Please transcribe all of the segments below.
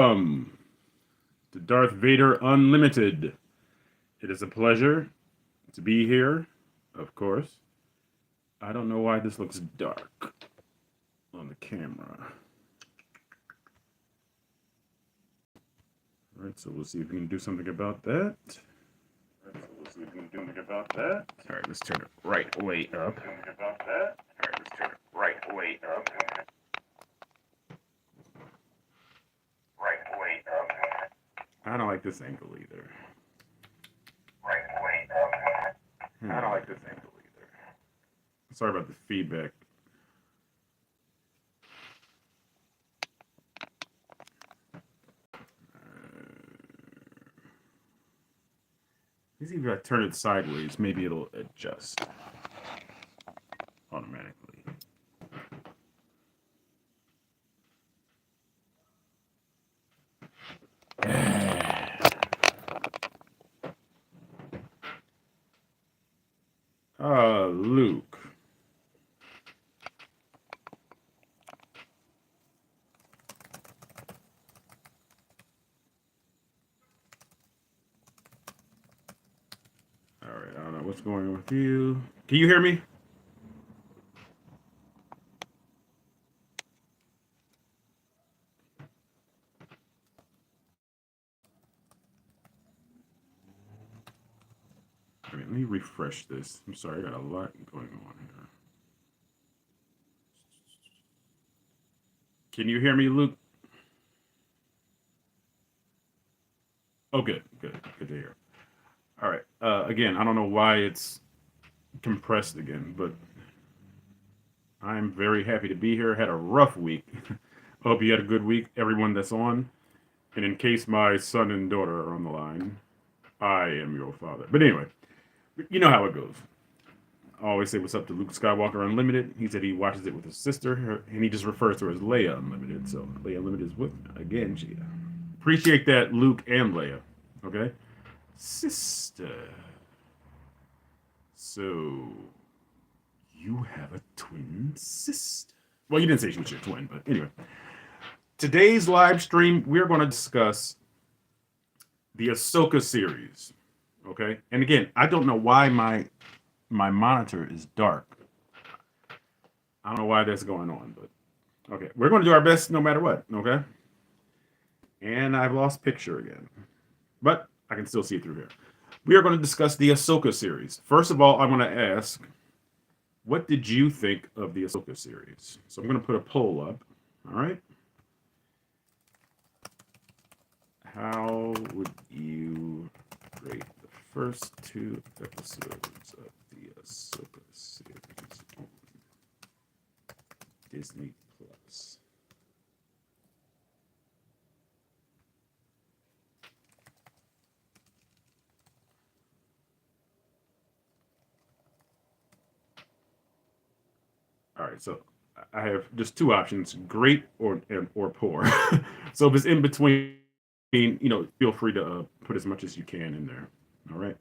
Welcome to Darth Vader Unlimited. It is a pleasure to be here, of course. I don't know why this looks dark on the camera. All right, so we'll see if we can do something about that. All right, let's turn it right way up. I don't like this angle either. Sorry about the feedback. Maybe if I turn it sideways, maybe it'll adjust automatically. Luke. All right, I don't know what's going on with you. Can you hear me? All right, let me refresh this. I'm sorry, I got a lot going on here. Can you hear me, Luke? Oh, good to hear. All right. Again, I don't know why it's compressed again, but I'm very happy to be here. Had a rough week. Hope you had a good week, everyone that's on. And in case my son and daughter are on the line, I am your father. But anyway, you know how it goes. I always say what's up to Luke Skywalker Unlimited. He said he watches it with his sister, and he just refers to her as Leia Unlimited. So Leia Unlimited is with me again, Cheetah. Appreciate that, Luke and Leia. Okay, sister. So you have a twin sister. Well, you didn't say she was your twin, but anyway. Today's live stream, we're going to discuss the Ahsoka series. Okay, and again, I don't know why my monitor is dark. I don't know why that's going on, but okay, we're going to do our best no matter what. Okay, and I've lost picture again, but I can still see it through here. We are going to discuss the Ahsoka series. First of all, I want to ask, what did you think of the Ahsoka series? So I'm going to put a poll up. All right. How would you rate the first two episodes of the Ahsoka series on Disney Plus? All right, so I have just two options: great or poor. So if it's in between, feel free to put as much as you can in there. All right.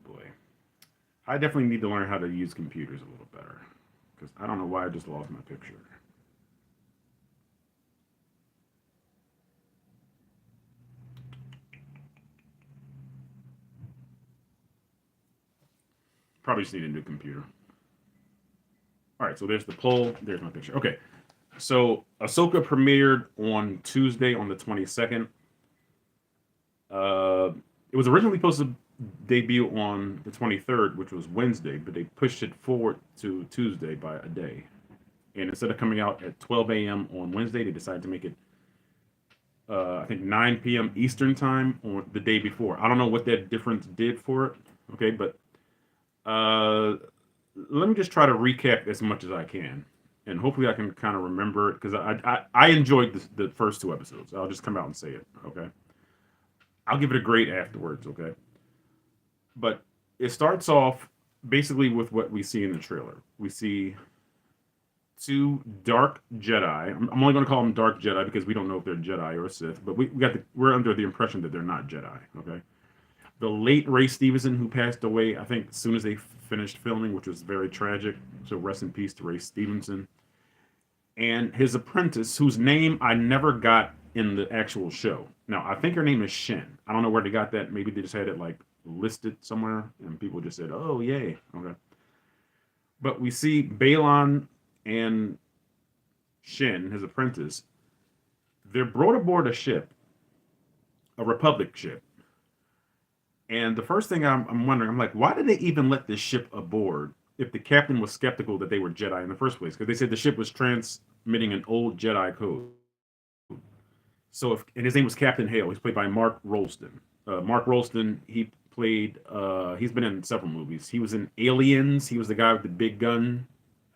Boy, I definitely need to learn how to use computers a little better because I don't know why I just lost my picture. Probably just need a new computer. All right, so there's the poll. There's my picture. Okay, so Ahsoka premiered on Tuesday on the 22nd. Uh, it was originally supposed to debut on the 23rd, which was Wednesday, but they pushed it forward to Tuesday by a day. And instead of coming out at 12 a.m. on Wednesday, they decided to make it, I think, 9 p.m. Eastern time on the day before. I don't know what that difference did for it. Okay, but uh, let me just try to recap as much as I can, and hopefully I can kind of remember it because I enjoyed the first two episodes. I'll just come out and say it. Okay, I'll give it a grade afterwards. Okay, but it starts off basically with what we see in the trailer. We see two dark Jedi. I'm only going to call them dark Jedi because we don't know if they're Jedi or Sith, but we're under the impression that they're not Jedi. Okay, the late Ray Stevenson, who passed away, I think, as soon as they finished filming, which was very tragic. So rest in peace to Ray Stevenson. and his apprentice, whose name I never got in the actual show. Now, I think her name is Shin. I don't know where they got that. Maybe they just had it like listed somewhere, and people just said, "Oh, yay." Okay. But we see Balon and Shin, his apprentice, they're brought aboard a ship, a Republic ship. And the first thing I'm wondering, I'm like, why did they even let this ship aboard if the captain was skeptical that they were Jedi in the first place? Because they said the ship was transmitting an old Jedi code. So, and his name was Captain Hale. He's played by Mark Rolston. Mark Rolston, he's been in several movies. He was in Aliens. He was the guy with the big gun.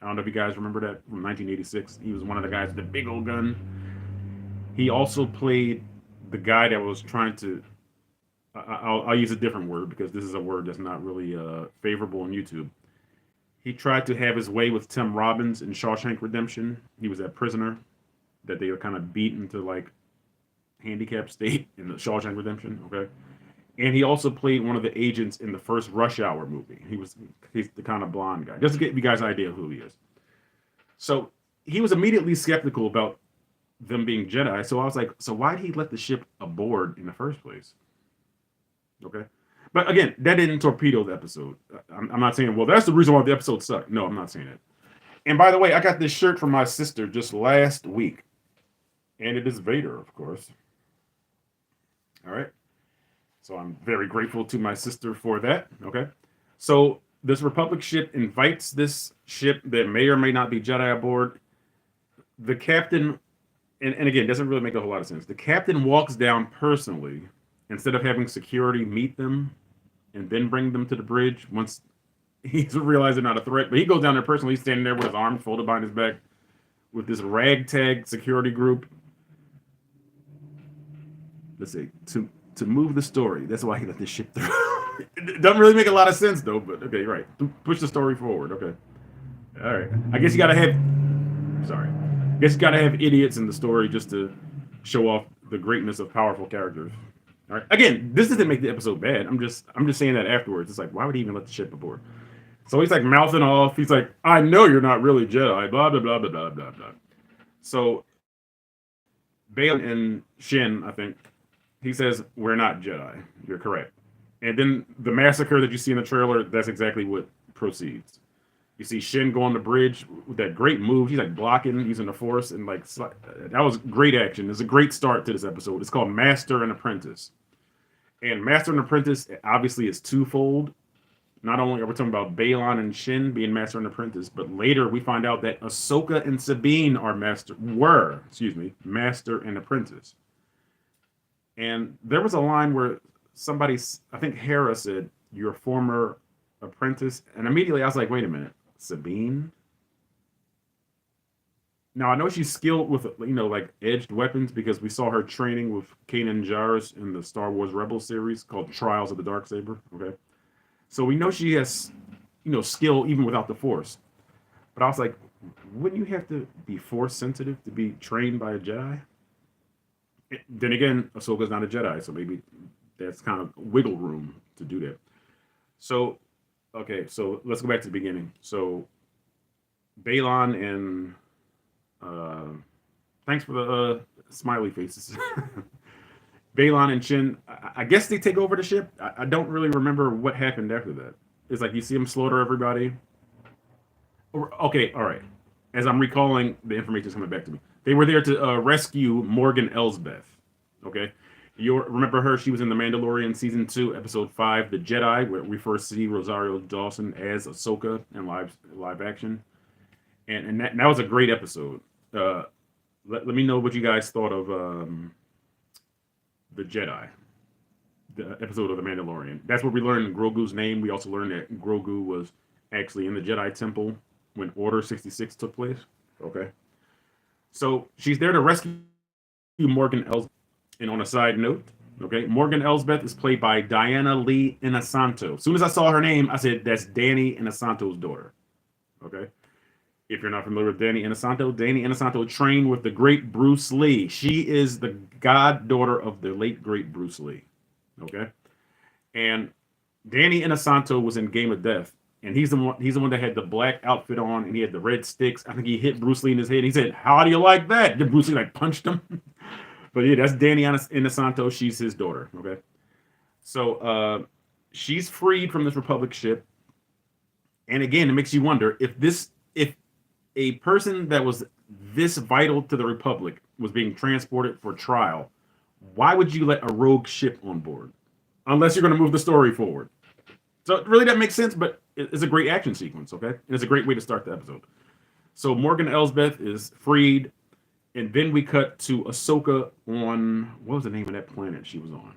I don't know if you guys remember that from 1986. He was one of the guys with the big old gun. He also played the guy that was trying to. I'll use a different word because this is a word that's not really favorable on YouTube. He tried to have his way with Tim Robbins in Shawshank Redemption. He was that prisoner that they kind of beat into like handicapped state in the Shawshank Redemption. Okay, and he also played one of the agents in the first Rush Hour movie. He's the kind of blonde guy. Just to give you guys an idea of who he is. So he was immediately skeptical about them being Jedi. So I was like, so why did he let the ship aboard in the first place? Okay. But again, that didn't torpedo the episode. I'm not saying, well, that's the reason why the episode sucked. No, I'm not saying it. And by the way, I got this shirt from my sister just last week. And it is Vader, of course. All right. So I'm very grateful to my sister for that. Okay. So this Republic ship invites this ship that may or may not be Jedi aboard. The captain, and again, doesn't really make a whole lot of sense. The captain walks down personally instead of having security meet them and then bring them to the bridge once he's realized they're not a threat. But he goes down there personally. He's standing there with his arms folded behind his back with this ragtag security group. Let's see, to move the story. That's why he let this ship through. It doesn't really make a lot of sense though, but okay, right. Push the story forward. Okay. All right. I guess you gotta have idiots in the story just to show off the greatness of powerful characters. All right. Again, this doesn't make the episode bad. I'm just saying that afterwards. It's like, why would he even let the ship aboard? So he's like mouthing off. He's like, I know you're not really Jedi. Blah blah blah blah blah blah blah. So Balin and Shin, I think, he says, we're not Jedi. You're correct. And then the massacre that you see in the trailer, that's exactly what proceeds. You see Shin go on the bridge with that great move. He's like blocking using the Force, and like that was great action. It's a great start to this episode. It's called Master and Apprentice. And Master and Apprentice obviously is twofold. Not only are we talking about Balon and Shin being Master and Apprentice, but later we find out that Ahsoka and Sabine are Master and Apprentice. And there was a line where somebody, I think Hera said, your former apprentice. And immediately I was like, wait a minute, Sabine? Now I know she's skilled with, like edged weapons because we saw her training with Kanan Jarrus in the Star Wars Rebels series called Trials of the Darksaber. Okay. So we know she has, skill even without the Force. But I was like, wouldn't you have to be Force sensitive to be trained by a Jedi? Then again, Ahsoka's not a Jedi, so maybe that's kind of wiggle room to do that. So, okay, so let's go back to the beginning. So, Balon and thanks for the smiley faces. Balon and Shin, I guess they take over the ship. I don't really remember what happened after that. It's like you see them slaughter everybody. Okay, all right. As I'm recalling, the information is coming back to me. They were there to rescue Morgan Elsbeth. Okay, you remember her? She was in The Mandalorian season 2, episode 5, The Jedi, where we first see Rosario Dawson as Ahsoka in live action, and that was a great episode. Let me know what you guys thought of The Jedi, the episode of The Mandalorian. That's where we learned Grogu's name. We also learned that Grogu was actually in the Jedi Temple when Order 66 took place. Okay. So she's there to rescue Morgan Elsbeth. And on a side note, okay, Morgan Elsbeth is played by Diana Lee Inosanto. As soon as I saw her name, I said, that's Danny Inosanto's daughter. Okay. If you're not familiar with Danny Inosanto trained with the great Bruce Lee. She is the goddaughter of the late, great Bruce Lee. Okay. And Danny Inosanto was in Game of Death. and he's the one. He's the one that had the black outfit on, and he had the red sticks. I think he hit Bruce Lee in his head. He said, "How do you like that?" And Bruce Lee like punched him. But yeah, that's Danny Inosanto. She's his daughter. Okay, so she's freed from this Republic ship, and again, it makes you wonder if a person that was this vital to the Republic was being transported for trial, why would you let a rogue ship on board? Unless you're going to move the story forward. So really that makes sense, but it's a great action sequence, okay? And it's a great way to start the episode. So Morgan Elsbeth is freed, and then we cut to Ahsoka on, what was the name of that planet she was on?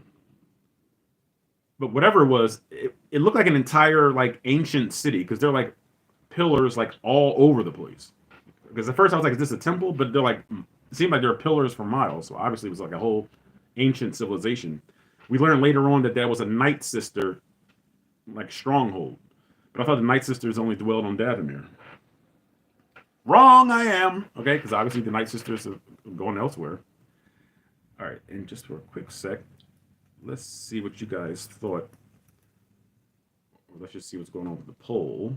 But whatever it was, it looked like an entire like ancient city, because they're like pillars like all over the place. Because at first I was like, is this a temple? But they're like, it seemed like there are pillars for miles. So obviously it was like a whole ancient civilization. We learned later on that that was a Night Sister, like stronghold. But I thought the Night Sisters only dwelled on Dathomir. Wrong I am. Okay, because obviously the Night Sisters are going elsewhere. All right, and just for a quick sec, let's see what you guys thought. Let's just see what's going on with the poll.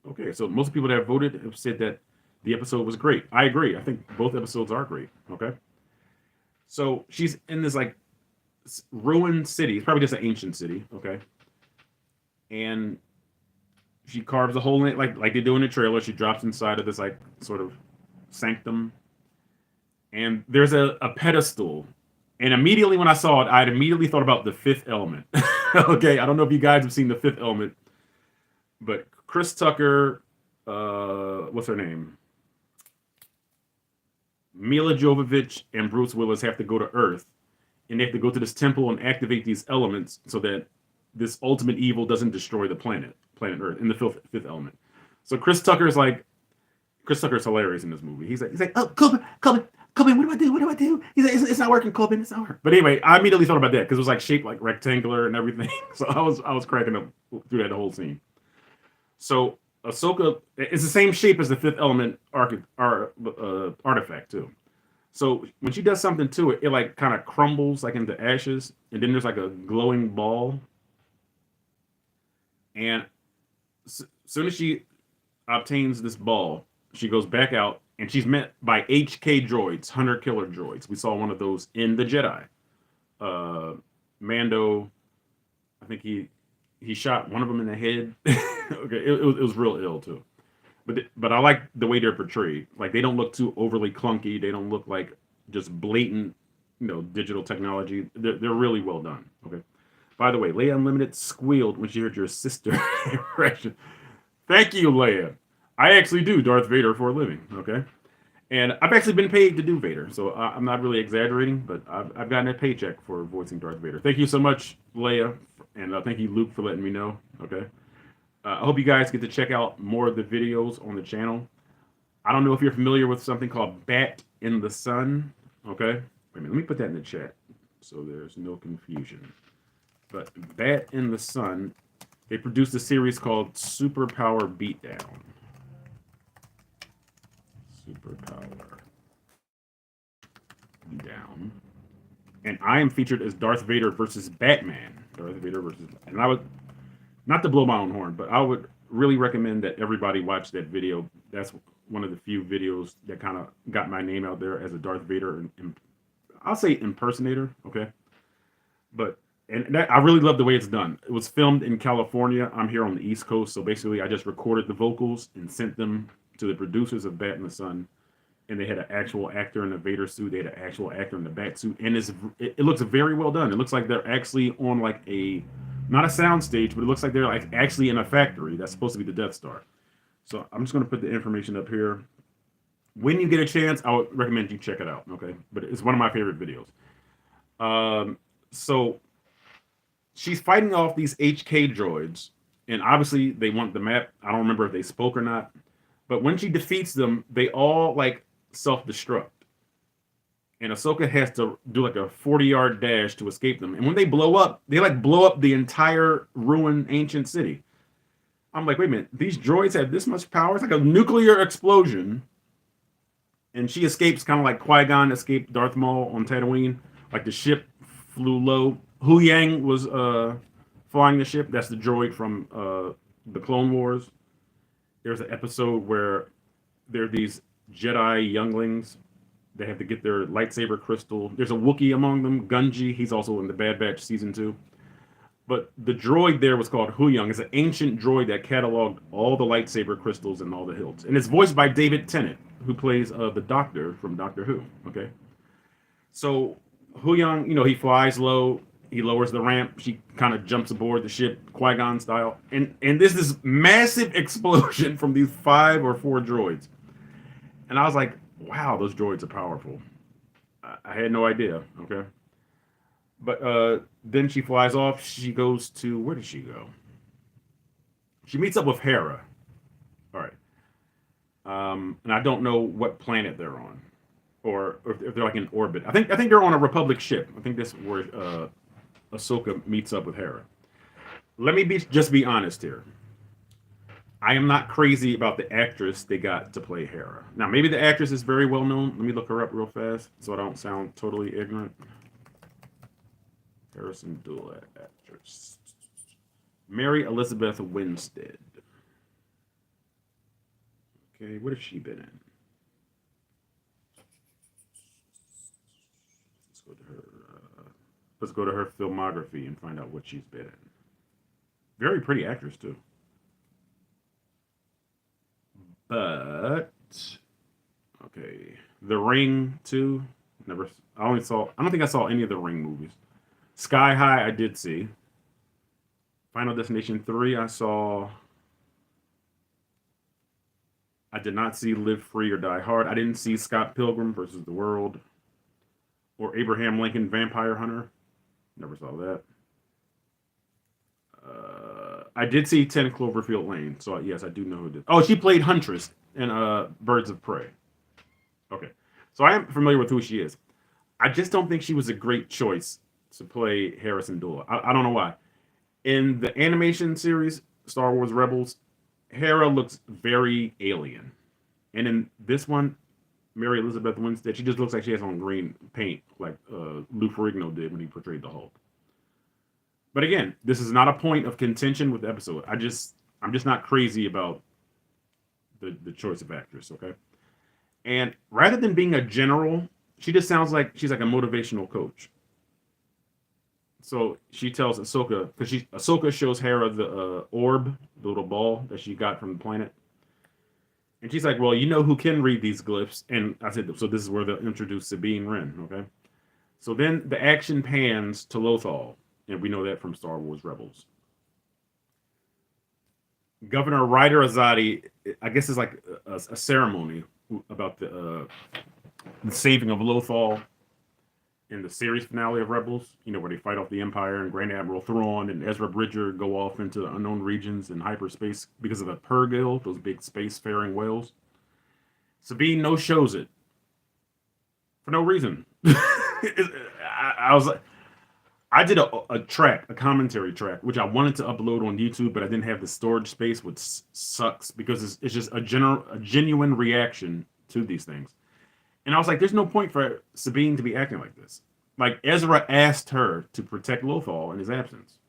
Okay, so most people that have voted have said that the episode was great. I agree. I think both episodes are great. Okay. So she's in this like ruined city. It's probably just an ancient city. Okay. And she carves a hole in it like they do in the trailer. She drops inside of this like sort of sanctum. And there's a pedestal. And immediately when I saw it, I'd immediately thought about The Fifth Element. Okay. I don't know if you guys have seen The Fifth Element, but Chris Tucker, what's her name? Mila Jovovich and Bruce Willis have to go to Earth, and they have to go to this temple and activate these elements so that this ultimate evil doesn't destroy the planet Earth, in the fifth element. So Chris Tucker's hilarious in this movie. He's like, oh, Coben, what do I do? He's like, it's not working, Coben, it's not working. But anyway, I immediately thought about that because it was like shaped like rectangular and everything. So I was cracking up through that whole scene. So Ahsoka, it's the same shape as the Fifth Element artifact too. So when she does something to it, it like kind of crumbles like into ashes, and then there's like a glowing ball. And as soon as she obtains this ball, she goes back out, and she's met by HK droids, hunter killer droids. We saw one of those in the Jedi. Mando, I think he shot one of them in the head. Okay, it was real ill too. But I like the way they're portrayed. Like they don't look too overly clunky. They don't look like just blatant, digital technology. They're really well done. Okay. By the way, Leia Unlimited squealed when she heard your sister impression. Thank you, Leia. I actually do Darth Vader for a living. Okay. And I've actually been paid to do Vader, so I'm not really exaggerating, but I've gotten a paycheck for voicing Darth Vader. Thank you so much, Leia, and thank you, Luke, for letting me know. Okay. I hope you guys get to check out more of the videos on the channel. I don't know if you're familiar with something called Bat in the Sun. Okay. Wait a minute. Let me put that in the chat so there's no confusion. But Bat in the Sun, they produced a series called Superpower Beatdown. Superpower Beatdown. And I am featured as Darth Vader versus Batman. And I would, not to blow my own horn, but I would really recommend that everybody watch that video. That's one of the few videos that kind of got my name out there as a Darth Vader, and I'll say impersonator, okay? But, I really love the way it's done. It was filmed in California. I'm here on the East Coast, so basically I just recorded the vocals and sent them to the producers of Bat in the Sun, and they had an actual actor in the Vader suit. They had an actual actor in the Bat suit, and it looks very well done. It looks like they're actually on like not a sound stage, but it looks like they're like actually in a factory that's supposed to be the Death Star. So I'm just going to put the information up here. When you get a chance, I would recommend you check it out. Okay, but it's one of my favorite videos. So she's fighting off these HK droids, and obviously they want the map. I don't remember if they spoke or not, but when she defeats them, they all like self-destruct. And Ahsoka has to do like a 40-yard dash to escape them. And when they blow up the entire ruined ancient city. I'm like, wait a minute, these droids have this much power? It's like a nuclear explosion. And she escapes kind of like Qui-Gon escaped Darth Maul on Tatooine. Like the ship flew low. Hu Yang was flying the ship. That's the droid from the Clone Wars. There's an episode where there are these Jedi younglings. They have to get their lightsaber crystal. There's a Wookiee among them, Gunji. He's also in the Bad Batch season 2. But the droid there was called Huyang. It's an ancient droid that cataloged all the lightsaber crystals and all the hilts. And it's voiced by David Tennant, who plays the Doctor from Doctor Who. Okay. So Huyang, he flies low. He lowers the ramp. She kind of jumps aboard the ship, Qui-Gon style. And there's this massive explosion from these 5 or 4 droids. And I was like, wow, those droids are powerful. I had no idea. Okay. But then she flies off. She goes to, where does she go? She meets up with Hera. All right. And I don't know what planet they're on, or if they're like in orbit. I think they're on a Republic ship. I think that's where Ahsoka meets up with Hera. Let me just be honest here. I am not crazy about the actress they got to play Hera. Now, maybe the actress is very well known. Let me look her up real fast so I don't sound totally ignorant. Harrison Dual actress. Mary Elizabeth Winstead. Okay, what has she been in? Let's go to her filmography and find out what she's been in. Very pretty actress too. But okay, The Ring 2. Never. I don't think I saw any of the Ring movies. Sky High I did see. Final Destination 3 I saw. I did not see Live Free or Die Hard. I didn't see Scott Pilgrim versus the World or Abraham Lincoln Vampire Hunter. Never saw that. I did see 10 Cloverfield Lane, so yes, I do know who did. Oh, she played Huntress in Birds of Prey. Okay, so I am familiar with who she is. I just don't think she was a great choice to play Harrison Dula. I don't know why. In the animation series, Star Wars Rebels, Hera looks very alien. And in this one, Mary Elizabeth Winstead, she just looks like she has on green paint, like Lou Ferrigno did when he portrayed the Hulk. But again, this is not a point of contention with the episode. I'm just not crazy about the choice of actress, okay? And rather than being a general, she just sounds like she's like a motivational coach. So she tells Ahsoka, because Ahsoka shows Hera the orb, the little ball that she got from the planet. And she's like, well, you know who can read these glyphs. And I said, so this is where they'll introduce Sabine Wren, okay? So then the action pans to Lothal. And we know that from Star Wars Rebels. Governor Ryder Azadi, I guess it's like a ceremony about the saving of Lothal in the series finale of Rebels, where they fight off the Empire and Grand Admiral Thrawn and Ezra Bridger go off into the unknown regions in hyperspace because of the Purrgil, those big space-faring whales. Sabine no-shows it for no reason. I was like, I did a commentary track, which I wanted to upload on YouTube, but I didn't have the storage space, which sucks because it's just a genuine reaction to these things. And I was like, there's no point for Sabine to be acting like this. Like, Ezra asked her to protect Lothal in his absence.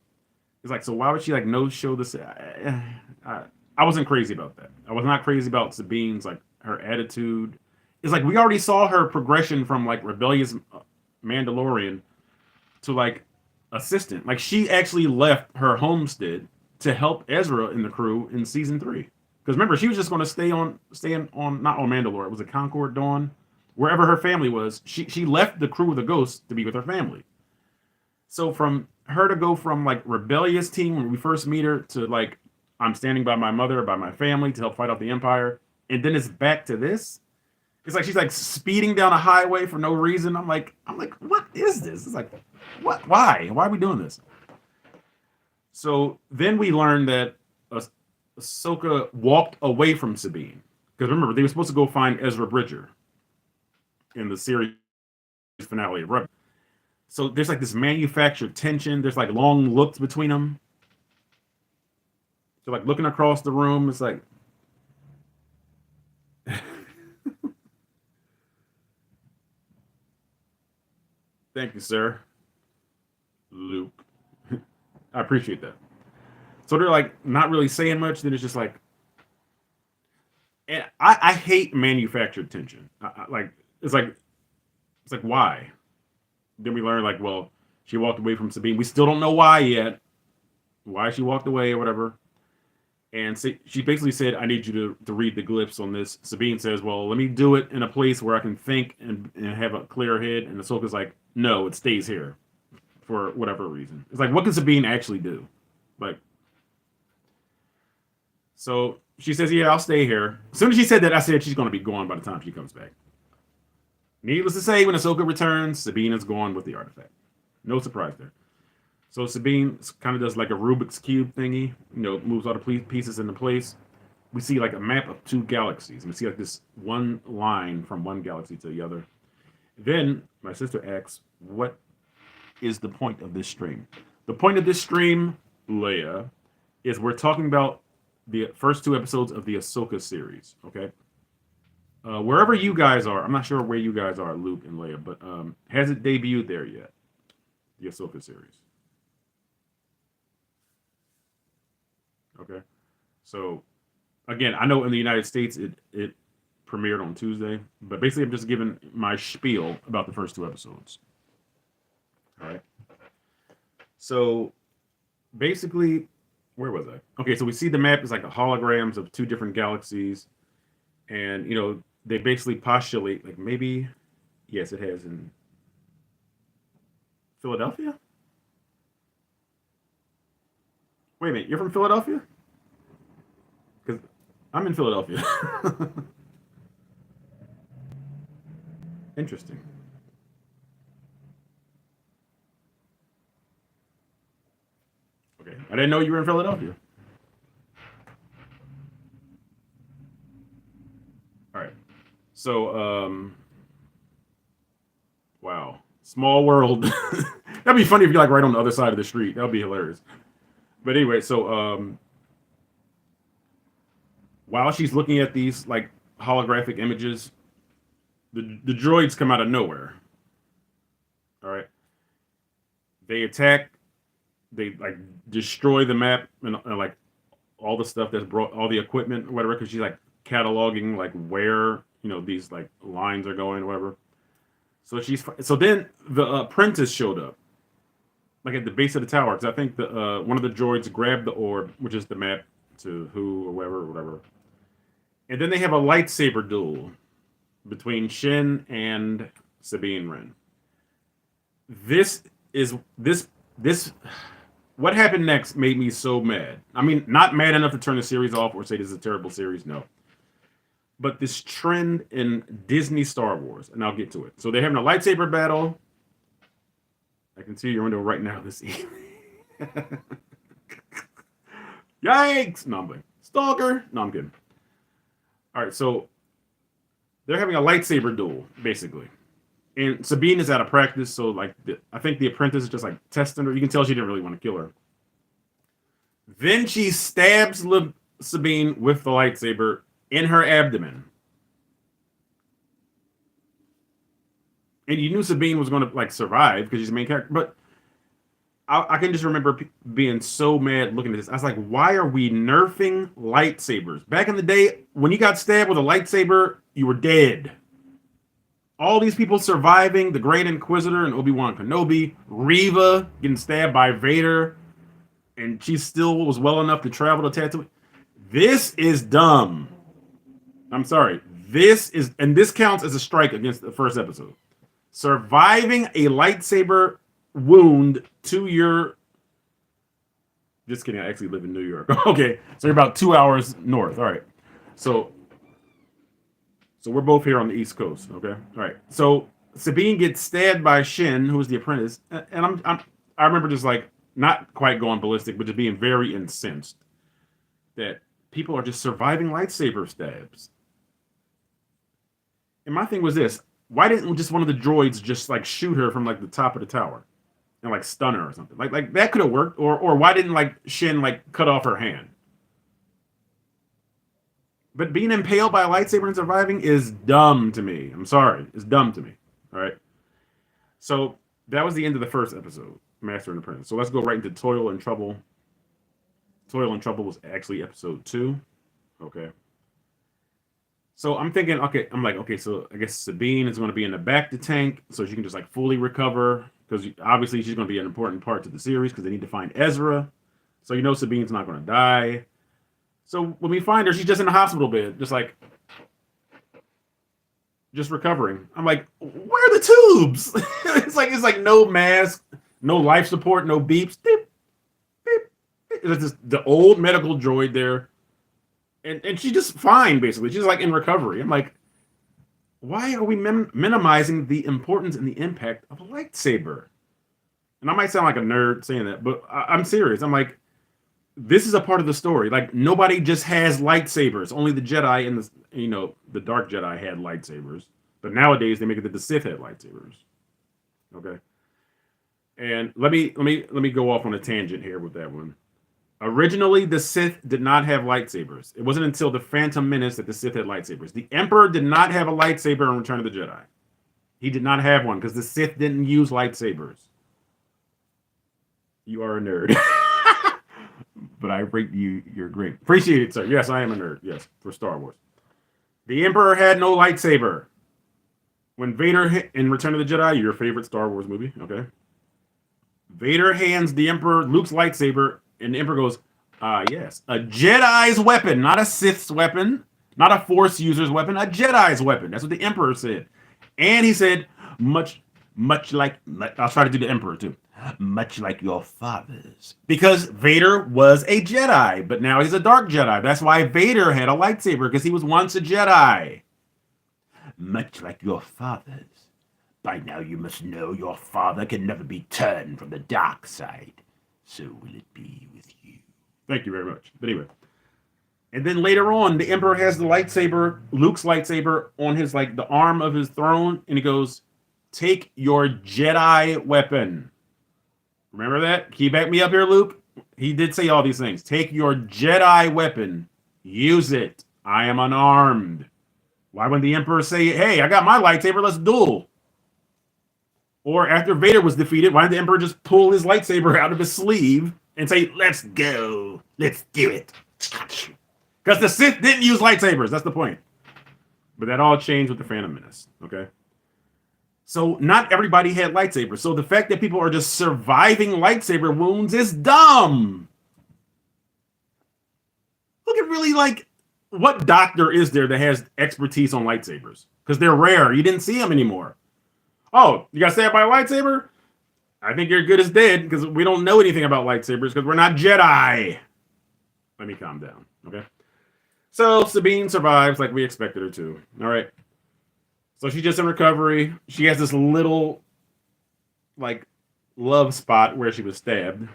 It's like, so why would she, like, no-show this? I wasn't crazy about that. I was not crazy about Sabine's, like, her attitude. It's like, we already saw her progression from, like, rebellious Mandalorian to, like, assistant. Like, she actually left her homestead to help Ezra and the crew in season 3. Because remember, she was just going to stay on, not on Mandalore. It was a Concord Dawn. Wherever her family was, she left the crew of the Ghosts to be with her family. So from her to go from like rebellious team when we first meet her to like, I'm standing by my mother, by my family to help fight off the Empire, and then it's back to this. It's like she's like speeding down a highway for no reason. I'm like, what is this? It's like, what? Why? Why are we doing this? So then we learn that Ahsoka walked away from Sabine because remember they were supposed to go find Ezra Bridger in the series finale of Rebels. So there's like this manufactured tension. There's like long looks between them. So like looking across the room, it's like thank you, sir. Luke. I appreciate that. So they're like not really saying much. Then it's just like, and I hate manufactured tension. Like it's like why? Then we learn like, well, she walked away from Sabine. We still don't know why yet. Why she walked away or whatever. And she basically said, I need you to read the glyphs on this. Sabine says, well, let me do it in a place where I can think and have a clear head. And Ahsoka's like, no, it stays here for whatever reason. It's like, what can Sabine actually do? Like, so she says, yeah, I'll stay here. As soon as she said that, I said she's going to be gone by the time she comes back. Needless to say, when Ahsoka returns, Sabine is gone with the artifact. No surprise there. So Sabine kind of does like a Rubik's Cube thingy, moves all the pieces into place. We see like a map of two galaxies. And we see like this one line from one galaxy to the other. Then my sister asks, what is the point of this stream? The point of this stream, Leia, is we're talking about the first two episodes of the Ahsoka series, okay? Wherever you guys are, I'm not sure where you guys are, Luke and Leia, but has it debuted there yet? The Ahsoka series. Okay. So, again, I know in the United States it premiered on Tuesday, but basically I'm just giving my spiel about the first two episodes. All right. So, basically, where was I? Okay, so we see the map is like the holograms of two different galaxies, and they basically postulate like maybe, yes, it has in Philadelphia. Wait a minute, you're from Philadelphia? Because I'm in Philadelphia. Interesting. Okay, I didn't know you were in Philadelphia. All right. So, wow, small world. That'd be funny if you're like right on the other side of the street. That'd be hilarious. But anyway, so while she's looking at these like holographic images, the droids come out of nowhere. All right, they attack. They like destroy the map and like all the stuff that's brought, all the equipment, or whatever. Because she's like cataloging like where these like lines are going, or whatever. So then the apprentice showed up, like at the base of the tower, because I think the one of the droids grabbed the orb, which is the map to who or whoever or whatever. And then they have a lightsaber duel between Shin and Sabine Wren. This is this what happened next made me so mad. I mean, not mad enough to turn the series off or say this is a terrible series, no. But this trend in Disney Star Wars, and I'll get to it. So they're having a lightsaber battle. I can see your window right now this evening. Yikes! No, I'm kidding. Stalker! No, I'm kidding. All right, so they're having a lightsaber duel, basically. And Sabine is out of practice, so like I think the apprentice is just like testing her. You can tell she didn't really want to kill her. Then she stabs Sabine with the lightsaber in her abdomen. And you knew Sabine was going to like survive because she's the main character. But I can just remember being so mad looking at this. I was like, why are we nerfing lightsabers? Back in the day, when you got stabbed with a lightsaber, you were dead. All these people surviving, the Great Inquisitor and Obi-Wan Kenobi, Reva getting stabbed by Vader, and she still was well enough to travel to Tatooine. This is dumb. I'm sorry. This counts as a strike against the first episode. Surviving a lightsaber wound to your... Just kidding, I actually live in New York. Okay, so you're about 2 hours north. All right. So we're both here on the East Coast, okay? All right. So Sabine gets stabbed by Shin, who is the apprentice, and I remember just like not quite going ballistic, but just being very incensed that people are just surviving lightsaber stabs. And my thing was this: why didn't just one of the droids just like shoot her from like the top of the tower and like stun her or something? Like that could have worked. Or why didn't like Shin like cut off her hand? But being impaled by a lightsaber and surviving is dumb to me. I'm sorry. It's dumb to me. All right. So that was the end of the first episode, Master and Apprentice. So let's go right into Toil and Trouble. Toil and Trouble was actually episode 2. Okay. So I'm thinking, okay, I'm like, okay, so I guess Sabine is going to be in the back to tank, so she can just like fully recover, because obviously she's going to be an important part to the series because they need to find Ezra. So Sabine's not going to die. So when we find her, she's just in the hospital bed, just recovering. I'm like, where are the tubes? it's like no mask, no life support, no beeps. Beep, beep, beep. It's just the old medical droid there. And she's just fine, basically. She's like in recovery. I'm like, why are we minimizing the importance and the impact of a lightsaber? And I might sound like a nerd saying that, but I'm serious. I'm like, this is a part of the story. Like, nobody just has lightsabers. Only the Jedi and the Dark Jedi had lightsabers. But nowadays they make it that the Sith had lightsabers. Okay. And let me go off on a tangent here with that one. Originally, the Sith did not have lightsabers. It wasn't until the Phantom Menace that the Sith had lightsabers. The Emperor did not have a lightsaber in Return of the Jedi. He did not have one because the Sith didn't use lightsabers. You are a nerd. But I rate you. You're great. Appreciate it, sir. Yes, I am a nerd. Yes, for Star Wars. The Emperor had no lightsaber. When Vader hit in Return of the Jedi, your favorite Star Wars movie, okay? Vader hands the Emperor Luke's lightsaber, and the Emperor goes, yes. A Jedi's weapon, not a Sith's weapon, not a Force user's weapon, a Jedi's weapon. That's what the Emperor said. And he said, much like, I'll try to do the Emperor too. Much like your father's. Because Vader was a Jedi, but now he's a Dark Jedi. That's why Vader had a lightsaber, because he was once a Jedi. Much like your father's. By now you must know your father can never be turned from the dark side. So will it be with you. Thank you very much. But anyway. And then later on, the Emperor has the lightsaber, Luke's lightsaber, on his, like, the arm of his throne, and he goes, take your Jedi weapon. Remember that? Can you back me up here, Luke? He did say all these things. Take your Jedi weapon. Use it. I am unarmed. Why wouldn't the Emperor say, hey, I got my lightsaber, let's duel? Or after Vader was defeated, why didn't the Emperor just pull his lightsaber out of his sleeve and say, let's go. Let's do it. Because the Sith didn't use lightsabers. That's the point. But that all changed with the Phantom Menace. Okay? So not everybody had lightsabers. So the fact that people are just surviving lightsaber wounds is dumb. Look at really, like, what doctor is there that has expertise on lightsabers? Because they're rare. You didn't see them anymore. Oh, you got stabbed by a lightsaber? I think you're good as dead because we don't know anything about lightsabers because we're not Jedi. Let me calm down, okay? So Sabine survives like we expected her to. All right. So she's just in recovery. She has this little, like, love spot where she was stabbed.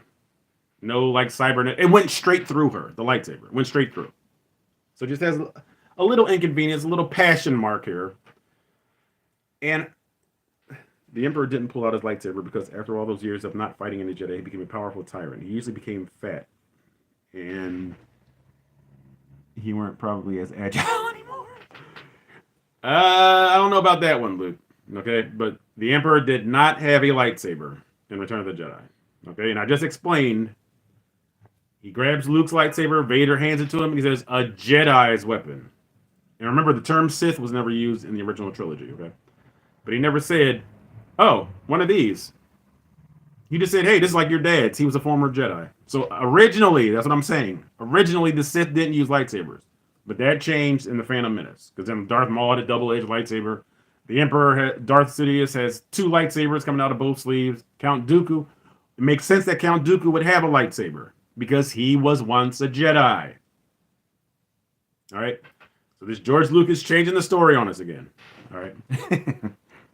No, like, cybernet. It went straight through her, the lightsaber. It went straight through. So just has a little inconvenience, a little passion mark here. And the Emperor didn't pull out his lightsaber because after all those years of not fighting any Jedi, he became a powerful tyrant. He usually became fat. And he weren't probably as agile anymore. I don't know about that one, Luke. Okay, but the Emperor did not have a lightsaber in Return of the Jedi. Okay, and I just explained. He grabs Luke's lightsaber, Vader hands it to him, and he says, a Jedi's weapon. And remember, the term Sith was never used in the original trilogy, okay? But he never said, oh, one of these. He just said, hey, this is like your dad's. He was a former Jedi. So originally, that's what I'm saying. Originally, the Sith didn't use lightsabers. But that changed in the Phantom Menace. Because then Darth Maul had a double-edged lightsaber. The Emperor, Darth Sidious, has 2 lightsabers coming out of both sleeves. Count Dooku. It makes sense that Count Dooku would have a lightsaber. Because he was once a Jedi. All right? So this George Lucas changing the story on us again. All right?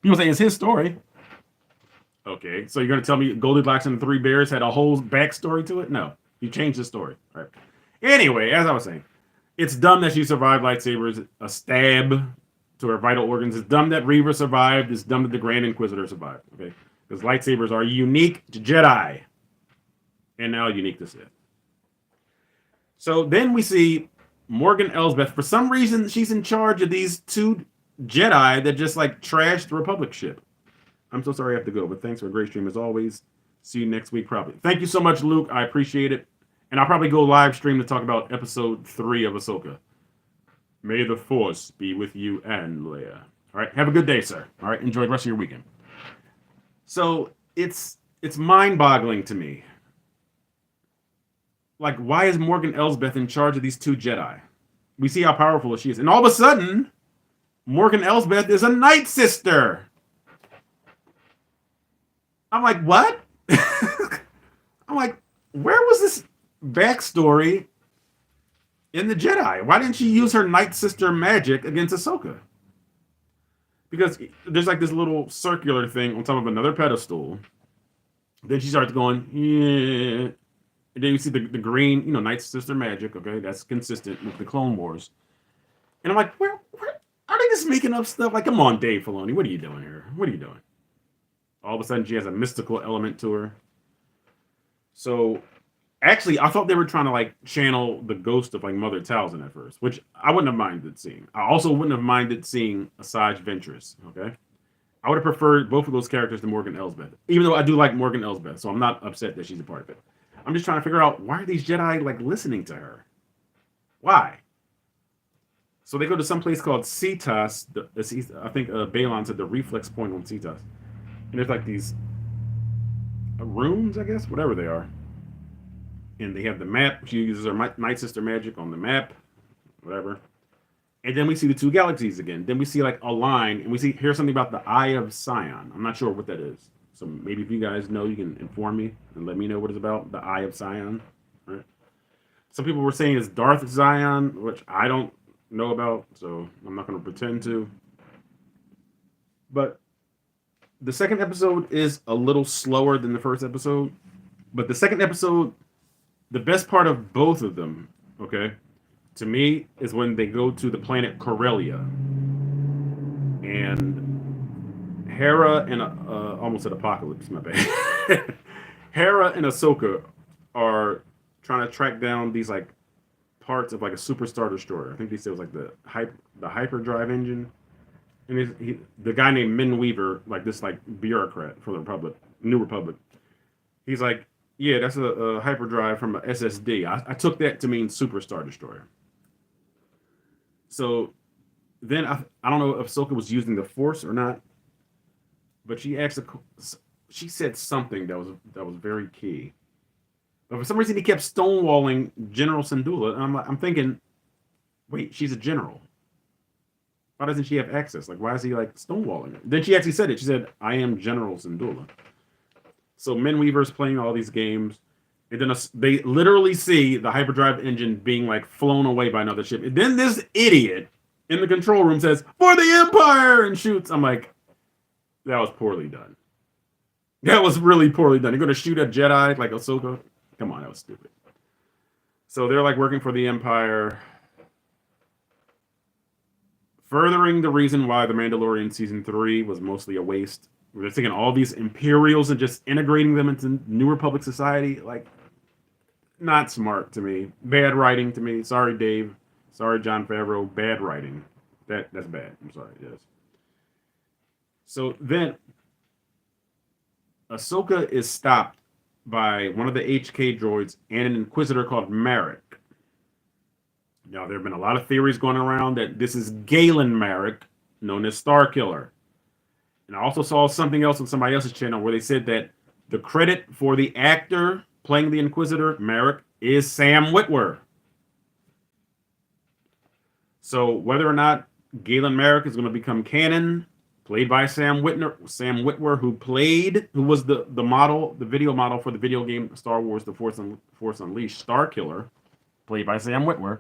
People say it's his story. Okay, so you're going to tell me Goldilocks and the Three Bears had a whole backstory to it? No. You changed the story. All right. Anyway, as I was saying, it's dumb that she survived lightsabers, a stab to her vital organs. It's dumb that Reva survived. It's dumb that the Grand Inquisitor survived. Okay? Because lightsabers are unique to Jedi. And now unique to Sith. So then we see Morgan Elsbeth. For some reason, she's in charge of these 2 Jedi that just, like, trashed the Republic ship. I'm so sorry I have to go, but thanks for a great stream as always. See you next week, probably. Thank you so much, Luke. I appreciate it. And I'll probably go live stream to talk about episode 3 of Ahsoka. May the Force be with you and Leia. All right, have a good day, sir. All right, enjoy the rest of your weekend. So it's mind-boggling to me. Like, why is Morgan Elsbeth in charge of these 2 Jedi? We see how powerful she is, and all of a sudden, Morgan Elsbeth is a Night Sister. I'm like, what? I'm like, where was this backstory in the Jedi? Why didn't she use her Night Sister magic against Ahsoka? Because there's like this little circular thing on top of another pedestal. Then she starts going, yeah. And then you see the green, Night Sister magic. Okay, that's consistent with the Clone Wars. And I'm like, where are they just making up stuff? Like, come on, Dave Filoni, what are you doing here? What are you doing? All of a sudden, she has a mystical element to her. So, actually, I thought they were trying to like channel the ghost of like Mother Talzin at first, which I wouldn't have minded seeing. I also wouldn't have minded seeing Asajj Ventress. Okay, I would have preferred both of those characters to Morgan Elsbeth, even though I do like Morgan Elsbeth, so I'm not upset that she's a part of it. I'm just trying to figure out, why are these Jedi like listening to her? Why? So they go to some place called Cetas. I think Balon said the reflex point on Cetas. And there's like these rooms, I guess, whatever they are. And they have the map. She uses her Night Sister magic on the map, whatever. And then we see the 2 galaxies again. Then we see like a line, and we hear something about the Eye of Sion. I'm not sure what that is. So maybe if you guys know, you can inform me and let me know what it's about. The Eye of Sion. Right? Some people were saying it's Darth Zion, which I don't know about, so I'm not going to pretend to. But the second episode is a little slower than the first episode. But the second episode, the best part of both of them, okay, to me, is when they go to the planet Corellia. And Hera and almost at Apocalypse, my bad. Hera and Ahsoka are trying to track down these like parts of like a superstar destroyer. I think they said it was like the hyperdrive engine. And the guy named Min Weaver, like this like bureaucrat for the Republic, New Republic. He's like, yeah, that's a hyperdrive from a SSD. I took that to mean superstar destroyer. So then I don't know if Ahsoka was using the Force or not, but she said something that was very key. But for some reason, he kept stonewalling General Syndulla, and I'm thinking, wait, she's a general. Why doesn't she have access? Like, why is he like stonewalling her? Then she actually said it. She said, "I am General Syndulla." So Min Weaver's playing all these games, and then they literally see the hyperdrive engine being like flown away by another ship. And then this idiot in the control room says, "For the Empire!" and shoots. I'm like, that was poorly done. That was really poorly done. You're going to shoot a Jedi like Ahsoka? Come on, that was stupid. So they're like working for the Empire, furthering the reason why The Mandalorian Season 3 was mostly a waste. They're taking all these Imperials and just integrating them into New Republic society. Like, not smart to me. Bad writing to me. Sorry, Dave. Sorry, Jon Favreau. Bad writing. That's bad. I'm sorry. Yes. So then, Ahsoka is stopped by one of the HK droids and an Inquisitor called Marek. Now, there have been a lot of theories going around that this is Galen Marek, known as Starkiller. And I also saw something else on somebody else's channel where they said that the credit for the actor playing the Inquisitor, Marek, is Sam Witwer. So whether or not Galen Marek is going to become canon, played by Sam Witwer, who was the model, the video model for the video game Star Wars: The Force Unleashed, Starkiller, played by Sam Witwer,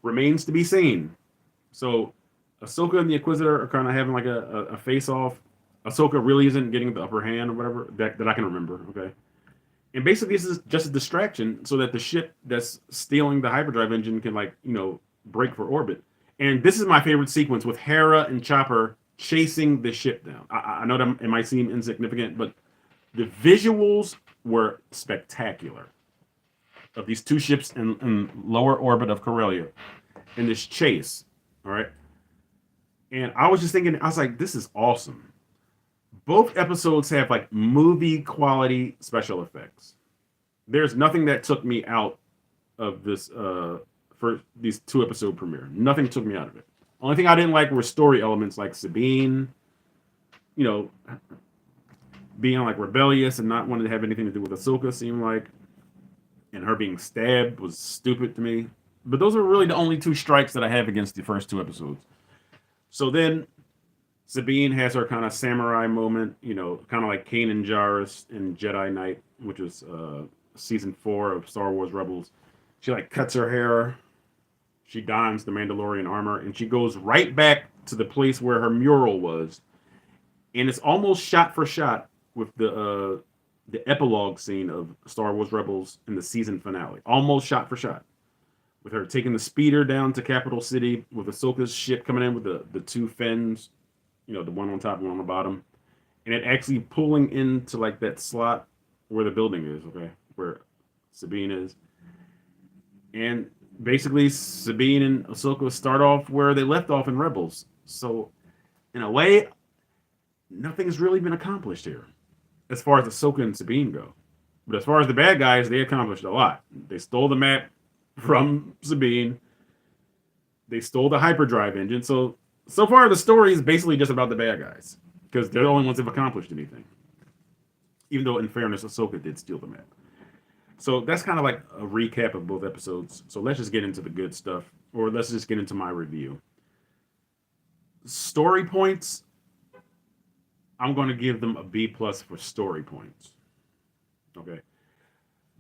remains to be seen. So Ahsoka and the Inquisitor are kind of having like a face-off. Ahsoka really isn't getting the upper hand or whatever that I can remember. Okay, and basically this is just a distraction so that the ship that's stealing the hyperdrive engine can break for orbit. And this is my favorite sequence with Hera and Chopper chasing the ship down. I know that it might seem insignificant, but the visuals were spectacular of these two ships in lower orbit of Corellia in this chase. All right. And I was just thinking, I was like, this is awesome. Both episodes have like movie quality special effects. There's nothing that took me out of this for these 2 episode premiere. Nothing took me out of it. Only thing I didn't like were story elements like Sabine, you know, being like rebellious and not wanting to have anything to do with Ahsoka seemed like, and her being stabbed was stupid to me. But those are really the only 2 strikes that I have against the first 2 episodes. So then Sabine has her kind of samurai moment, you know, kind of like Kanan Jarrus in Jedi Knight, which was season 4 of Star Wars Rebels. She like cuts her hair, she dons the Mandalorian armor, and she goes right back to the place where her mural was, and it's almost shot for shot with the epilogue scene of Star Wars Rebels in the season finale. Almost shot for shot, with her taking the speeder down to Capital City, with Ahsoka's ship coming in with the 2 fins, you know, the one on top and one on the bottom, and it actually pulling into like that slot where the building is, okay, where Sabine is. And basically, Sabine and Ahsoka start off where they left off in Rebels. So, in a way, nothing's really been accomplished here, as far as Ahsoka and Sabine go. But as far as the bad guys, they accomplished a lot. They stole the map from Sabine. They stole the hyperdrive engine. So far, the story is basically just about the bad guys, because they're the only ones who've accomplished anything. Even though, in fairness, Ahsoka did steal the map. So that's kind of like a recap of both episodes. So let's just get into the good stuff, or let's just get into my review. Story points, I'm going to give them a B+ for story points. Okay.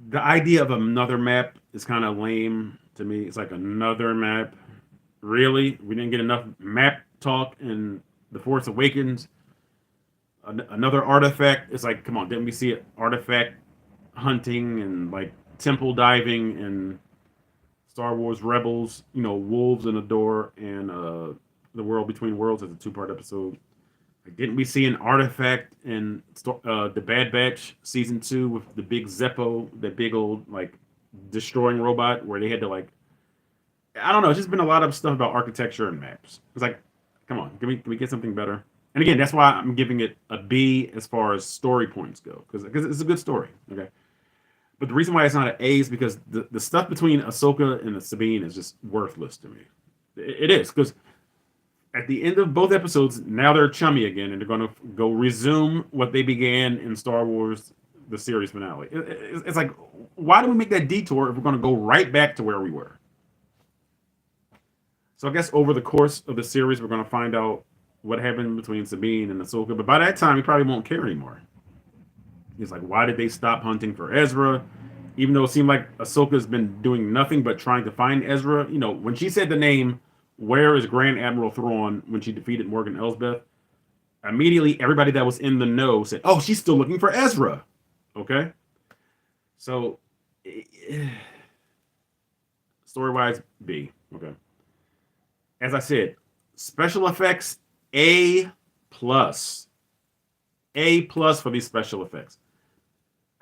The idea of another map is kind of lame to me. It's like another map. Really? We didn't get enough map talk in The Force Awakens. Another artifact. It's like, come on, didn't we see an artifact hunting and like temple diving in Star Wars Rebels, you know, Wolves in the Door and The World Between Worlds as a 2-part episode. Like, didn't we see an artifact in the Bad Batch season 2 with the big Zeppo, that big old like destroying robot where they had to like, I don't know, it's just been a lot of stuff about architecture and maps. It's like, come on, can we get something better? And again, that's why I'm giving it a B as far as story points go, because it's a good story. Okay. But the reason why it's not an A is because the stuff between Ahsoka and Sabine is just worthless to me. It is, because at the end of both episodes, now they're chummy again, and they're going to go resume what they began in Star Wars, the series finale. It's like, why do we make that detour if we're going to go right back to where we were? So I guess over the course of the series, we're going to find out what happened between Sabine and Ahsoka. But by that time, we probably won't care anymore. He's like, why did they stop hunting for Ezra? Even though it seemed like Ahsoka's been doing nothing but trying to find Ezra. You know, when she said the name, where is Grand Admiral Thrawn, when she defeated Morgan Elsbeth, immediately everybody that was in the know said, oh, she's still looking for Ezra. Okay? So, story-wise, B. Okay. As I said, special effects, A+. A+ for these special effects.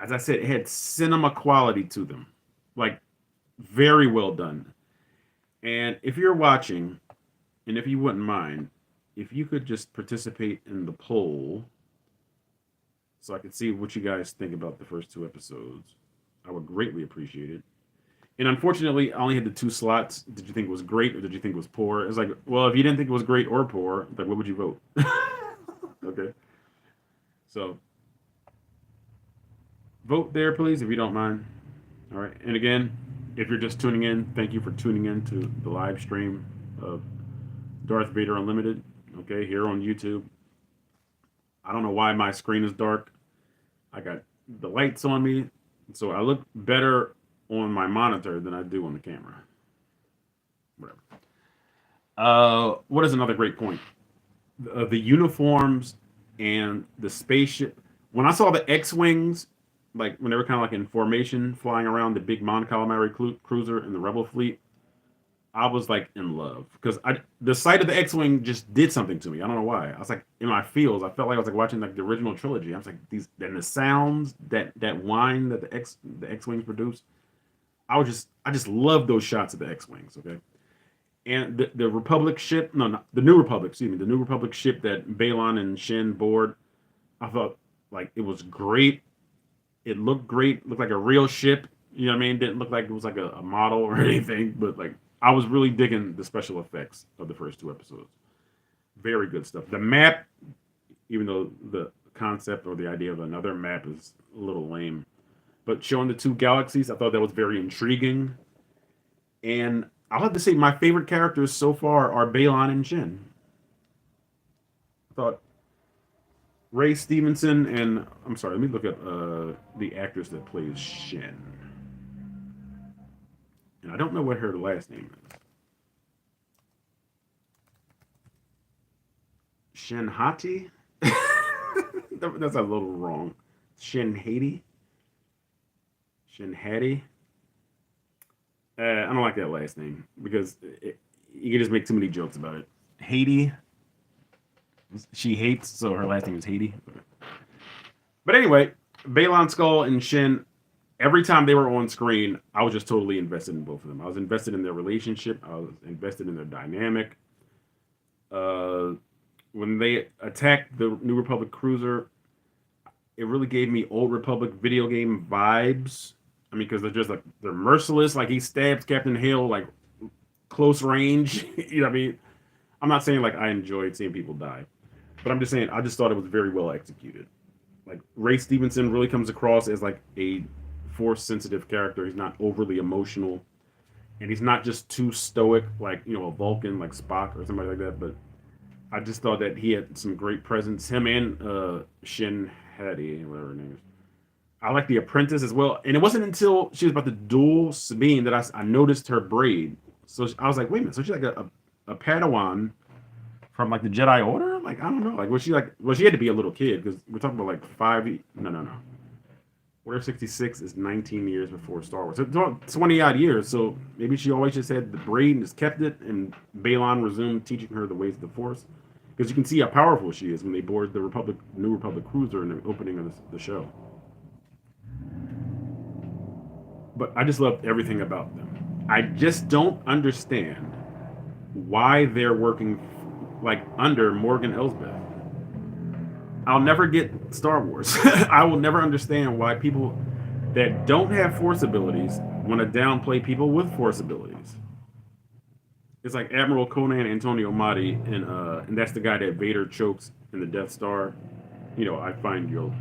As I said, it had cinema quality to them. Like, very well done. And if you're watching, and if you wouldn't mind, if you could just participate in the poll so I could see what you guys think about the first 2 episodes, I would greatly appreciate it. And unfortunately, I only had the 2 slots. Did you think it was great or did you think it was poor? It's like, well, if you didn't think it was great or poor, like, what would you vote? Okay. So, vote there, please, if you don't mind. All right. And again, if you're just tuning in, thank you for tuning in to the live stream of Darth Vader Unlimited, okay, here on YouTube. I don't know why my screen is dark. I got the lights on me, so I look better on my monitor than I do on the camera. Whatever. What is another great point? The uniforms and the spaceship. When I saw the X-Wings, like when they were kind of like in formation, flying around the big Mon Calamari cruiser in the Rebel fleet, I was like in love, because the sight of the X-Wing just did something to me. I don't know why. I was like in my feels. I felt like I was like watching like the original trilogy. I was like, these, and the sounds, that whine that the X-Wings produce. I just love those shots of the X-Wings. Okay. And the Republic ship, no, the New Republic, excuse me, the New Republic ship that Balon and Shin board, I thought like it was great. It looked great, looked like a real ship. You know what I mean? Didn't look like it was like a model or anything, but like I was really digging the special effects of the first two episodes. Very good stuff. The map, even though the concept or the idea of another map is a little lame, but showing the two galaxies, I thought that was very intriguing. And I'll have to say, my favorite characters so far are Balon and Shin. I thought Ray Stevenson and I'm sorry, let me look at the actress that plays Shin, and I don't know what her last name is. Shin Hati. That's a little wrong. Shin Hati. Shin Hattie. I don't like that last name because you can just make too many jokes about it. Haiti. She hates, so her last name is Haiti. But anyway, Balon Skull and Shin, every time they were on screen, I was just totally invested in both of them. I was invested in their relationship. I was invested in their dynamic. Uh, when they attacked the New Republic cruiser, it really gave me Old Republic video game vibes. I mean, because they're just like they're merciless. Like he stabs Captain Hale like close range. You know what I mean? I'm not saying like I enjoyed seeing people die, but I'm just saying I just thought it was very well executed. Like Ray Stevenson really comes across as like a force sensitive character. He's not overly emotional, and he's not just too stoic like a Vulcan like Spock or somebody like that. But I just thought that he had some great presence. Him and Shin Hati, whatever her name is. I like the Apprentice as well. And it wasn't until she was about to duel Sabine that I noticed her braid. So I was like, wait a minute. So she's like a Padawan from like the Jedi Order? Like, I don't know. Like, was she like, well, she had to be a little kid because we're talking about like no. Order 66 is 19 years before Star Wars. So 20 odd years. So maybe she always just had the braid and just kept it. And Balon resumed teaching her the ways of the Force. Because you can see how powerful she is when they board the New Republic cruiser in the opening of the show. But I just loved everything about them. I just don't understand why they're working like under Morgan Elsbeth. I'll never get Star Wars. I will never understand why people that don't have force abilities want to downplay people with force abilities. It's like Admiral Conan Antonio Madi, and that's the guy that Vader chokes in the Death Star. I find your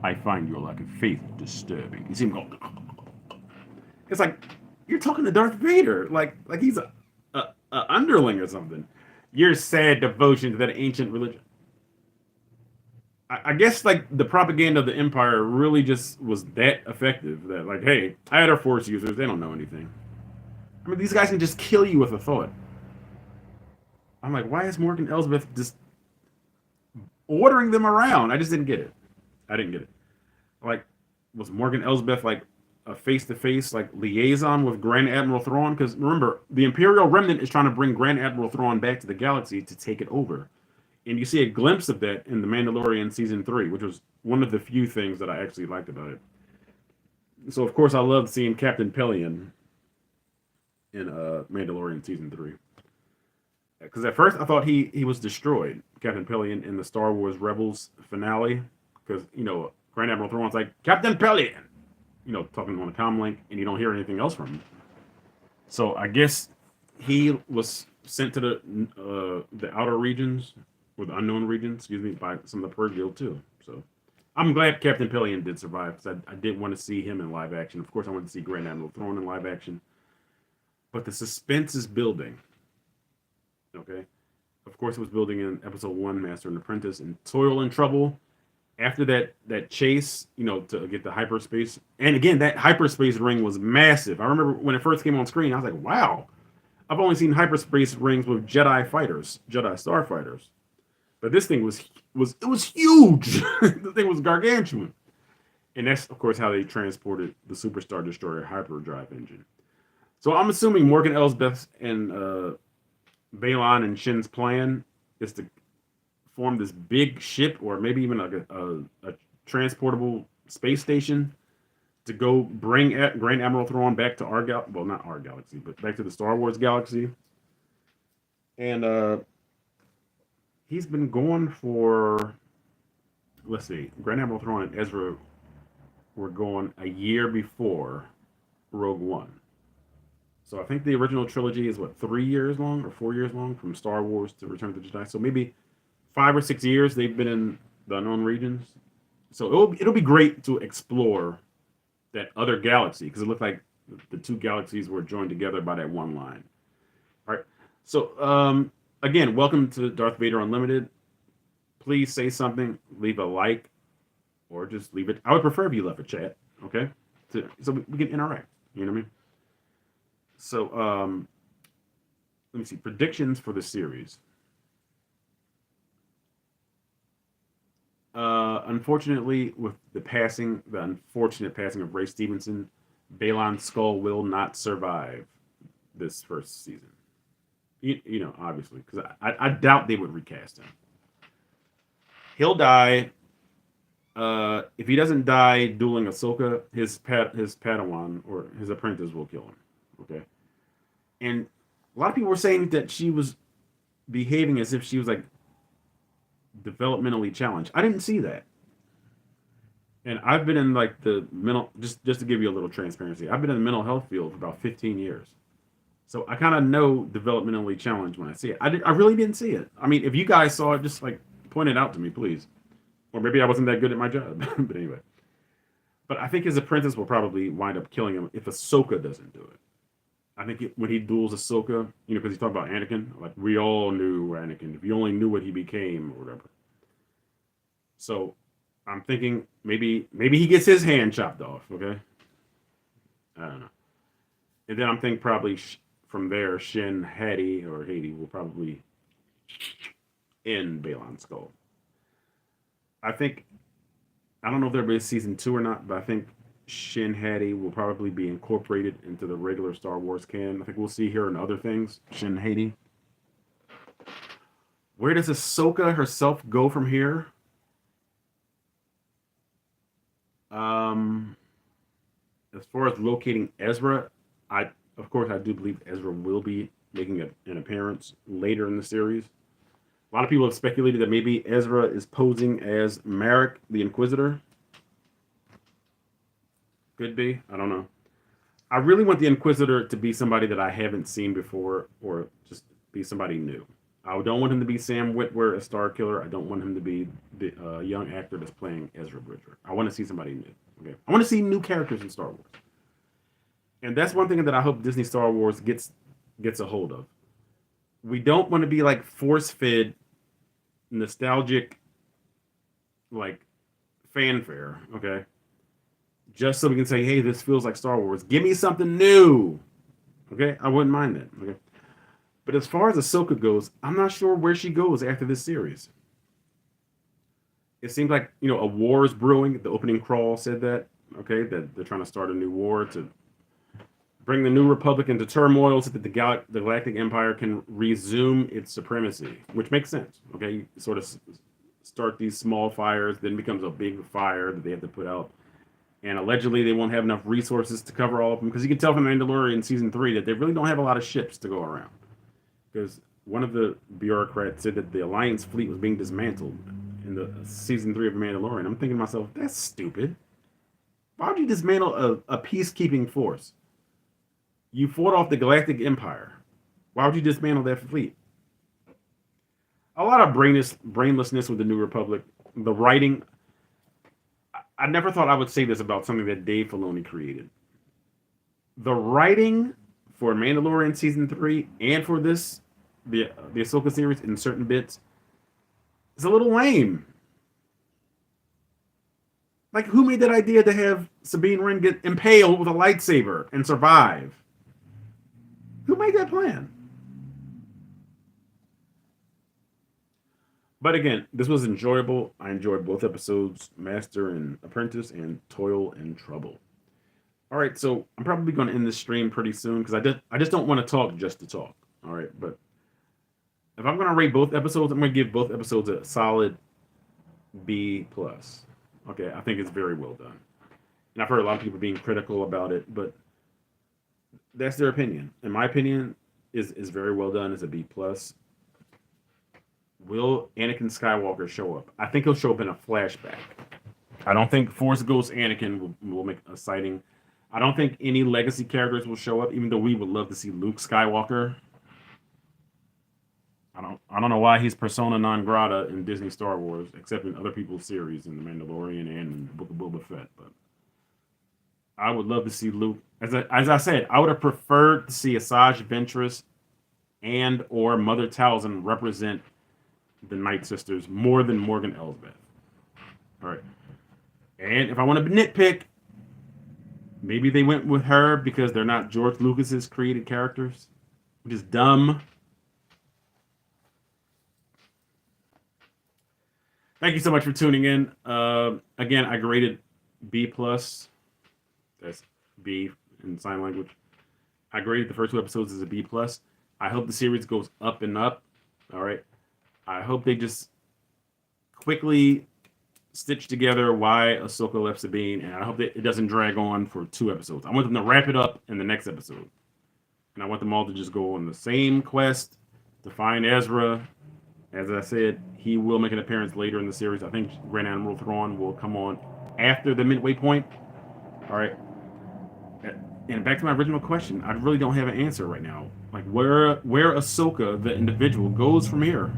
lack of faith disturbing. You see him go. It's like you're talking to Darth Vader, like he's a underling or something. Your sad devotion to that ancient religion. I guess like the propaganda of the Empire really just was that effective. That like, hey, I had our Force users. They don't know anything. I mean, these guys can just kill you with a thought. I'm like, why is Morgan Elsbeth just ordering them around? I just didn't get it. I didn't get it. Like, was Morgan Elsbeth like a face-to-face like liaison with Grand Admiral Thrawn? Because remember, the Imperial Remnant is trying to bring Grand Admiral Thrawn back to the galaxy to take it over, and you see a glimpse of that in The Mandalorian season 3, which was one of the few things that I actually liked about it. So of course I loved seeing Captain Pelion in Mandalorian season 3. Because at first I thought he was destroyed, Captain Pelion, in the Star Wars Rebels finale. Because Grand Admiral Thrawn's like Captain Pelion, talking on a comm link, and you don't hear anything else from him. So I guess he was sent to the outer regions, or the unknown regions, excuse me, by some of the Purge Guild too. So I'm glad Captain Pelion did survive because I did want to see him in live action. Of course, I wanted to see Grand Admiral Thrawn in live action, but the suspense is building. Okay, of course, it was building in Episode 1, Master and Apprentice, and Toil and Trouble. After that chase, to get the hyperspace, and again, that hyperspace ring was massive. I remember when it first came on screen, I was like, wow, I've only seen hyperspace rings with Jedi fighters, Jedi starfighters, but this thing was huge. The thing was gargantuan, and that's of course how they transported the Superstar Destroyer hyperdrive engine. So I'm assuming Morgan Elsbeth and Balon and Shin's plan is to form this big ship, or maybe even like a transportable space station, to go bring Grand Admiral Thrawn back to well, not our galaxy, but back to the Star Wars galaxy. And he's been gone for, let's see, Grand Admiral Thrawn and Ezra we're going a year before Rogue One. So I think the original trilogy is what 3 years long or 4 years long from Star Wars to Return of the Jedi. So maybe 5 or 6 years they've been in the unknown regions. So it'll be great to explore that other galaxy because it looked like the two galaxies were joined together by that one line. All right. So again, welcome to Darth Vader Unlimited. Please say something, leave a like, or just leave it. I would prefer if you left a chat, okay? So we can interact. You know what I mean? So let me see predictions for the series. Unfortunately, with the unfortunate passing of Ray Stevenson, Balon Skull will not survive this first season. You know, obviously, because I doubt they would recast him. He'll die. If he doesn't die dueling Ahsoka, his Padawan or his apprentice will kill him. Okay, and a lot of people were saying that she was behaving as if she was like developmentally challenged. I didn't see that. And I've been in like the mental just to give you a little transparency. I've been in the mental health field for about 15 years. So I kind of know developmentally challenged when I see it. I really didn't see it. I mean, if you guys saw it, just like point it out to me, please. Or maybe I wasn't that good at my job. But anyway. But I think his apprentice will probably wind up killing him if Ahsoka doesn't do it. I think when he duels Ahsoka, you know, because he's talking about Anakin, like we all knew Anakin. If you only knew what he became or whatever. So I'm thinking maybe he gets his hand chopped off. Okay, I don't know. And then I'm thinking probably from there, Shin Hati or Haiti will probably end Balon Skull. I think I don't know if there'll be a season 2 or not, but I think Shin Hati will probably be incorporated into the regular Star Wars canon. I think we'll see her in other things. Shin Hati. Where does Ahsoka herself go from here? Um, as far as locating Ezra, of course I do believe Ezra will be making an appearance later in the series. A lot of people have speculated that maybe Ezra is posing as Marek, the Inquisitor. Could be. I don't know. I really want the Inquisitor to be somebody that I haven't seen before, or just be somebody new. I don't want him to be Sam Witwer, a Star Killer. I don't want him to be the young actor that's playing Ezra Bridger. I want to see somebody new. Okay, I want to see new characters in Star Wars, and that's one thing that I hope Disney Star Wars gets a hold of. We don't want to be like force-fed, nostalgic, like fanfare. Okay, just so we can say, "Hey, this feels like Star Wars." Give me something new. Okay, I wouldn't mind that. Okay. But as far as Ahsoka goes, I'm not sure where she goes after this series. It seems like, you know, a war is brewing. The opening crawl said that, okay, that they're trying to start a new war to bring the New Republic into turmoil so that the Galactic Empire can resume its supremacy, which makes sense, okay? You sort of start these small fires, then becomes a big fire that they have to put out. And allegedly, they won't have enough resources to cover all of them, because you can tell from Mandalorian Season 3 that they really don't have a lot of ships to go around. Because one of the bureaucrats said that the Alliance fleet was being dismantled in the season 3 of Mandalorian. I'm thinking to myself, that's stupid. Why would you dismantle a peacekeeping force? You fought off the Galactic Empire. Why would you dismantle that fleet? A lot of brainlessness with the New Republic. The writing. I never thought I would say this about something that Dave Filoni created. The writing for Mandalorian Season 3 and for the Ahsoka series in certain bits is a little lame. Like, who made that idea to have Sabine Wren get impaled with a lightsaber and survive? Who made that plan? But again, this was enjoyable. I enjoyed both episodes, Master and Apprentice, and Toil and Trouble. All right, so I'm probably going to end this stream pretty soon because I just don't want to talk just to talk. All right, but if I'm going to rate both episodes, I'm going to give both episodes a solid B plus. Okay, I think it's very well done, and I've heard a lot of people being critical about it, but that's their opinion. In my opinion, is very well done. It's a B plus. Will Anakin Skywalker show up? I think he'll show up in a flashback. I don't think Force Ghost Anakin will make a sighting. I don't think any legacy characters will show up, even though we would love to see Luke Skywalker. I don't know why he's persona non grata in Disney Star Wars, except in other people's series in The Mandalorian and in the Book of Boba Fett. But I would love to see Luke. As I said, I would have preferred to see Asajj Ventress and or Mother Talzin represent the Night Sisters more than Morgan Elsbeth. All right. And if I want to nitpick, maybe they went with her because they're not George Lucas's created characters, which is dumb. Thank you so much for tuning in. Again, I graded B plus. That's B in sign language. I graded the first 2 episodes as a B plus. I hope the series goes up and up. All right. I hope they just quickly stitch together why Ahsoka left Sabine, and I hope that it doesn't drag on for 2 episodes. I want them to wrap it up in the next episode, and I want them all to just go on the same quest to find Ezra. As I said, he will make an appearance later in the series. I think Grand Admiral Thrawn will come on after the midway point. All right. And back to my original question, I really don't have an answer right now. Like where Ahsoka, the individual, goes from here.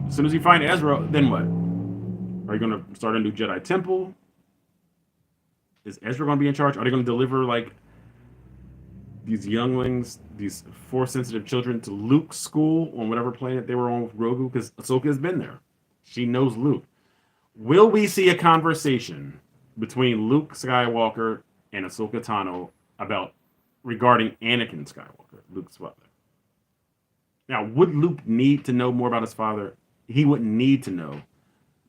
As soon as you find Ezra, then what? Are you going to start a new Jedi Temple? Is Ezra going to be in charge? Are they going to deliver like these younglings, these Force-sensitive children, to Luke's school on whatever planet they were on with Grogu? Because Ahsoka has been there. She knows Luke. Will we see a conversation between Luke Skywalker and Ahsoka Tano regarding Anakin Skywalker, Luke's father? Now, would Luke need to know more about his father? He wouldn't need to know,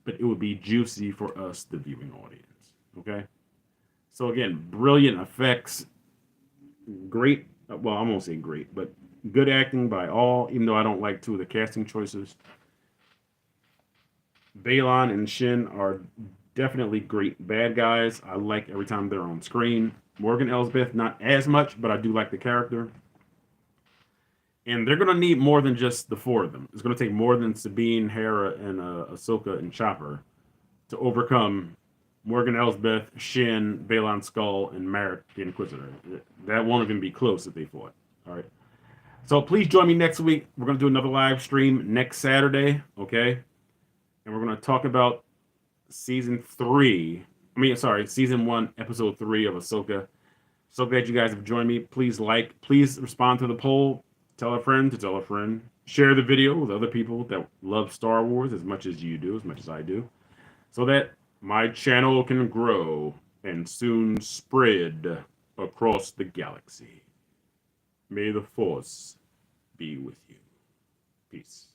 but it would be juicy for us, the viewing audience. Okay? So again, brilliant effects, great, well, I won't say great, but good acting by all, even though I don't like 2 of the casting choices. Balon and Shin are definitely great bad guys. I like every time they're on screen. Morgan Elsbeth, not as much, but I do like the character. And they're going to need more than just the 4 of them. It's going to take more than Sabine, Hera, and Ahsoka and Chopper to overcome Morgan Elsbeth, Shin, Balon Skull, and Merrick the Inquisitor. That won't even be close if they fought. All right. So please join me next week. We're going to do another live stream next Saturday, okay? And we're going to talk about season 1, episode 3 of Ahsoka. So glad you guys have joined me. Please please respond to the poll. Tell a friend to tell a friend. Share the video with other people that love Star Wars as much as you do, as much as I do, so that my channel can grow and soon spread across the galaxy. May the Force be with you. Peace.